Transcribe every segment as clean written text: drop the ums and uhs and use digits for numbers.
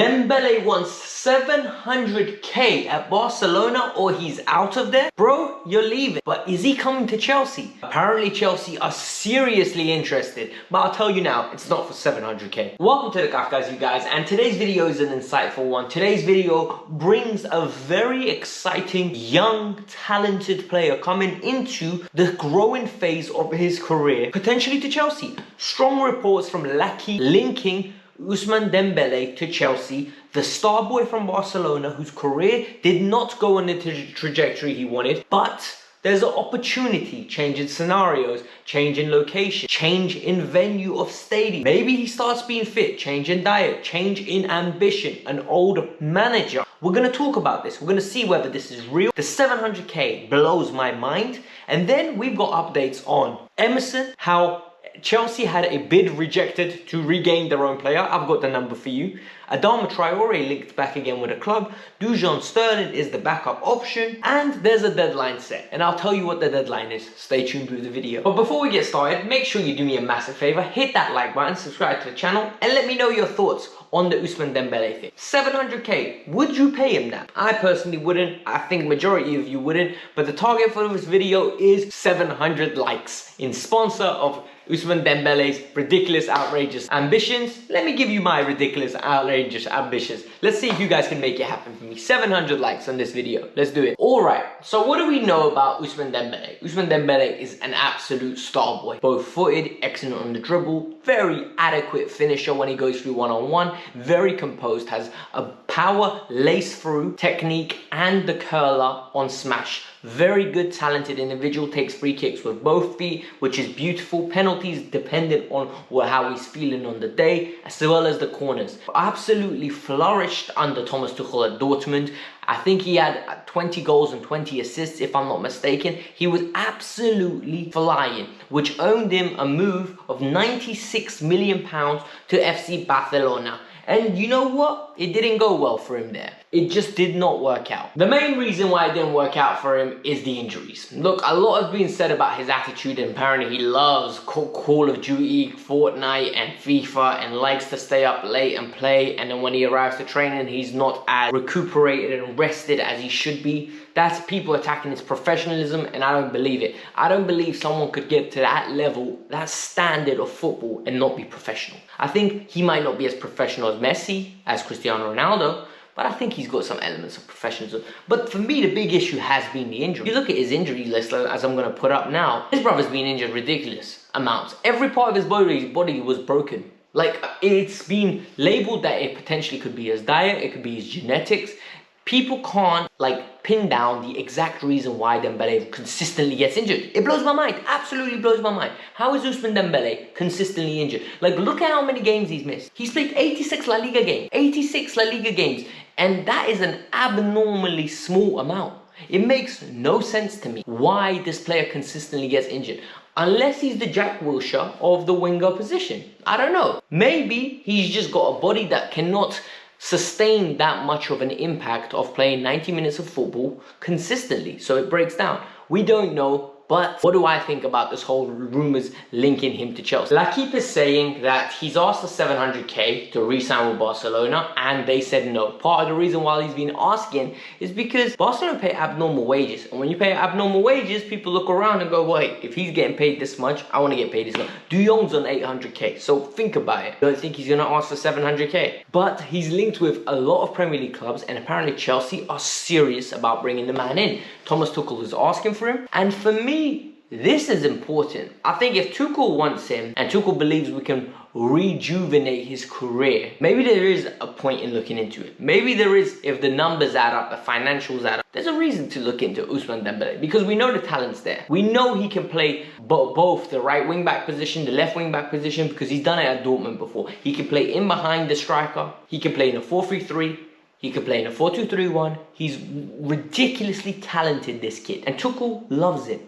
Dembele wants 700k at Barcelona or he's out of there? Bro, you're leaving. But is he coming to Chelsea? Apparently Chelsea are seriously interested, but I'll tell you now, it's not for 700k. Welcome to the Kavkas View, guys, and today's video is an insightful one. Today's video brings a very exciting, young, talented player coming into the growing phase of his career, potentially to Chelsea. Strong reports from Lucky linking Ousmane Dembele to Chelsea, the star boy from Barcelona whose career did not go on the trajectory he wanted, but there's an opportunity, change in scenarios, change in location, change in venue of stadium. Maybe he starts being fit, change in diet, change in ambition, an old manager. We're going to talk about this. We're going to see whether this is real. The 700k blows my mind. And then we've got updates on Emerson, how Chelsea had a bid rejected to regain their own player. I've got the number for you. Adama Traore linked back again with a club. Dujon Sterling is the backup option. And there's a deadline set. And I'll tell you what the deadline is. Stay tuned with the video. But before we get started, make sure you do me a massive favor. Hit that like button, subscribe to the channel, and let me know your thoughts on the Ousmane Dembele thing. 700k, would you pay him that? I personally wouldn't. I think majority of you wouldn't. But the target for this video is 700 likes in sponsor of Ousmane Dembele's ridiculous, outrageous ambitions. Let me give you my ridiculous, outrageous ambitions. Let's see if you guys can make it happen for me. 700 likes on this video. Let's do it. Alright, so what do we know about Ousmane Dembele? Ousmane Dembele is an absolute star boy. Both footed, excellent on the dribble, very adequate finisher when he goes through one-on-one, very composed, has a power lace through technique and the curler on smash. Very good, talented individual, takes free kicks with both feet, which is beautiful. Penalties dependent on how he's feeling on the day, as well as the corners. Absolutely flourished under Thomas Tuchel at Dortmund. I think he had 20 goals and 20 assists, if I'm not mistaken. He was absolutely flying, which earned him a move of £96 million to FC Barcelona. And you know what? It didn't go well for him there. It just did not work out. The main reason why it didn't work out for him is the injuries. Look, a lot has been said about his attitude, and apparently he loves Call of Duty, Fortnite and FIFA and likes to stay up late and play, and then when he arrives to training he's not as recuperated and rested as he should be. That's people attacking his professionalism, and I don't believe it. I don't believe someone could get to that level, that standard of football, and not be professional. I think he might not be as professional as Messi, as Cristiano Ronaldo, but I think he's got some elements of professionalism. But for me, the big issue has been the injury. If you look at his injury list, as I'm going to put up now, his brother's been injured ridiculous amounts. Every part of his body was broken. Like, it's been labeled that it potentially could be his diet, it could be his genetics. People can't, pin down the exact reason why Dembele consistently gets injured. It blows my mind. Absolutely blows my mind. How is Ousmane Dembele consistently injured? Look at how many games he's missed. He's played 86 La Liga games. 86 La Liga games. And that is an abnormally small amount. It makes no sense to me why this player consistently gets injured. Unless he's the Jack Wilshere of the winger position. I don't know. Maybe he's just got a body that cannot sustain that much of an impact of playing 90 minutes of football consistently, so it breaks down. We don't know, but what do I think about this whole rumours linking him to Chelsea? L'Equipe is saying that he's asked for 700k to re-sign with Barcelona, and they said no. Part of the reason why he's been asking is because Barcelona pay abnormal wages, and when you pay abnormal wages, people look around and go, wait, if he's getting paid this much, I want to get paid this much. De Jong's on 800k, so think about it. I don't think he's going to ask for 700k. But he's linked with a lot of Premier League clubs, and apparently Chelsea are serious about bringing the man in. Thomas Tuchel is asking for him, and for me, this is important. I think if Tuchel wants him, and Tuchel believes we can rejuvenate his career, maybe there is a point in looking into it. Maybe there is, if the numbers add up, the financials add up, there's a reason to look into Ousmane Dembele, because we know the talent's there. We know he can play both the right wing-back position, the left wing-back position, because he's done it at Dortmund before. He can play in behind the striker. He can play in a 4-3-3. He could play in a 4-2-3-1. He's ridiculously talented, this kid. And Tuchel loves him.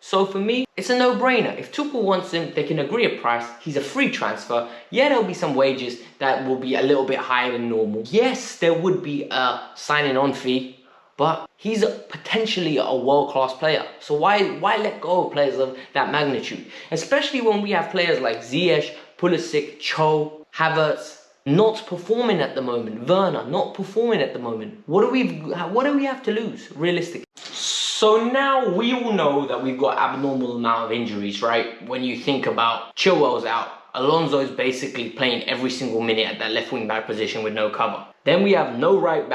So for me, it's a no-brainer. If Tuchel wants him, they can agree a price. He's a free transfer. Yeah, there'll be some wages that will be a little bit higher than normal. Yes, there would be a signing-on fee, but he's potentially a world-class player. So why let go of players of that magnitude? Especially when we have players like Ziyech, Pulisic, Cho, Havertz, not performing at the moment. Werner not performing at the moment. What do we have to lose realistically? So now we all know that we've got abnormal amount of injuries, right? When you think about Chilwell's out, Alonso's basically playing every single minute at that left wing back position with no cover. Then we have no right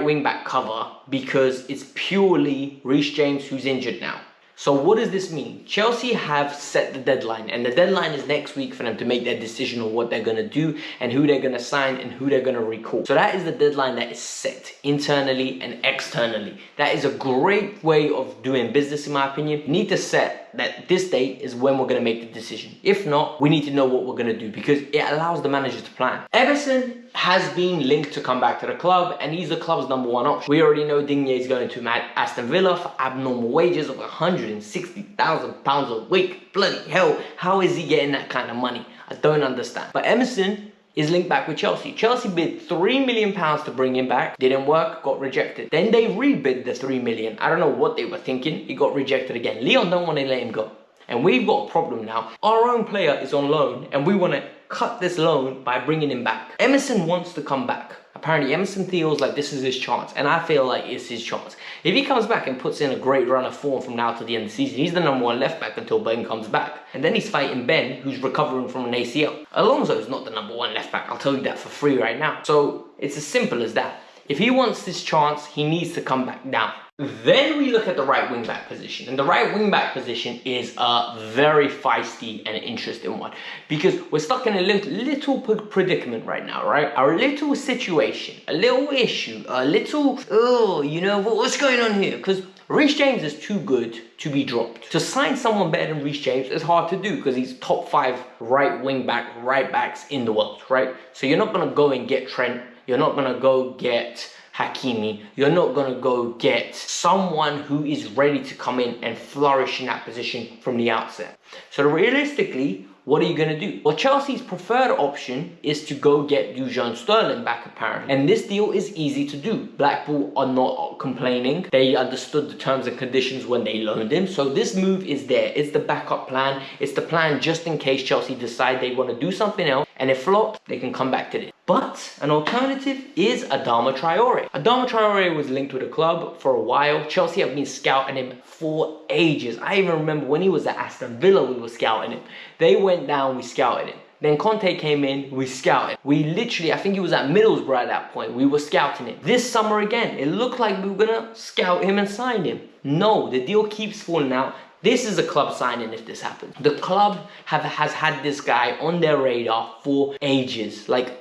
wing back cover because it's purely Reece James who's injured now. So what does this mean? Chelsea have set the deadline, and the deadline is next week for them to make their decision on what they're going to do and who they're going to sign and who they're going to recall. So that is the deadline that is set internally and externally. That is a great way of doing business, in my opinion. You need to set that this date is when we're going to make the decision. If not, we need to know what we're going to do because it allows the manager to plan. Emerson has been linked to come back to the club, and he's the club's number one option. We already know Digne is going to Aston Villa for abnormal wages of £160,000 a week. Bloody hell, how is he getting that kind of money? I don't understand. But Emerson is linked back with Chelsea. Chelsea bid £3 million to bring him back. Didn't work, got rejected. Then they rebid the £3 million. I don't know what they were thinking. It got rejected again. Leon don't want to let him go. And we've got a problem now. Our own player is on loan and we want to cut this loan by bringing him back. Emerson wants to come back. Apparently Emerson feels like this is his chance, and I feel like it's his chance. If he comes back and puts in a great run of form from now to the end of the season, he's the number one left back until Ben comes back. And then he's fighting Ben, who's recovering from an ACL. Alonso's not the number one left back, I'll tell you that for free right now. So it's as simple as that. If he wants this chance, he needs to come back down. Then we look at the right wing back position, and the right wing back position is a very feisty and interesting one because we're stuck in a little predicament right now, right? Our little situation, a little issue, a little, what's going on here? Because Reece James is too good to be dropped. To sign someone better than Reece James is hard to do because he's top 5 right backs in the world, right? So you're not gonna go and get Trent. You're not gonna go get Hakimi. You're not going to go get someone who is ready to come in and flourish in that position from the outset. So realistically, what are you going to do? Well, Chelsea's preferred option is to go get Sterling back, apparently. And this deal is easy to do. Blackpool are not complaining. They understood the terms and conditions when they loaned him. So this move is there. It's the backup plan. It's the plan just in case Chelsea decide they want to do something else. And if flops, they can come back to this. But an alternative is Adama Traore. Adama Traore was linked with the club for a while. Chelsea have been scouting him for ages. I even remember when he was at Aston Villa, we were scouting him. They went down, we scouted him. Then Conte came in, we scouted. We literally, I think he was at Middlesbrough at that point, we were scouting him. This summer again, it looked like we were gonna scout him and sign him. No, the deal keeps falling out. This is a club signing if this happens. The club has had this guy on their radar for ages. Like,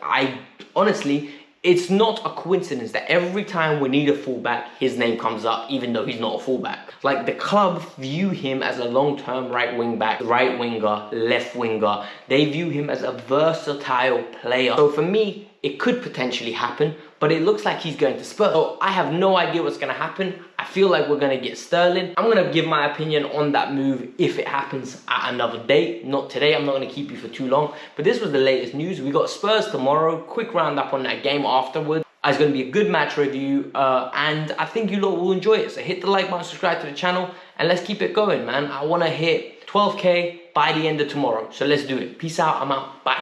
honestly, it's not a coincidence that every time we need a fullback, his name comes up, even though he's not a fullback. Like, the club view him as a long-term right wing back, right winger, left winger. They view him as a versatile player. So for me, it could potentially happen, but it looks like he's going to Spurs. So I have no idea what's going to happen. I feel like we're going to get Sterling. I'm going to give my opinion on that move if it happens at another date. Not today. I'm not going to keep you for too long. But this was the latest news. We got Spurs tomorrow. Quick roundup on that game afterwards. It's going to be a good match review, and I think you lot will enjoy it. So hit the like button, subscribe to the channel, and let's keep it going, man. I want to hit 12K by the end of tomorrow. So let's do it. Peace out. I'm out. Bye.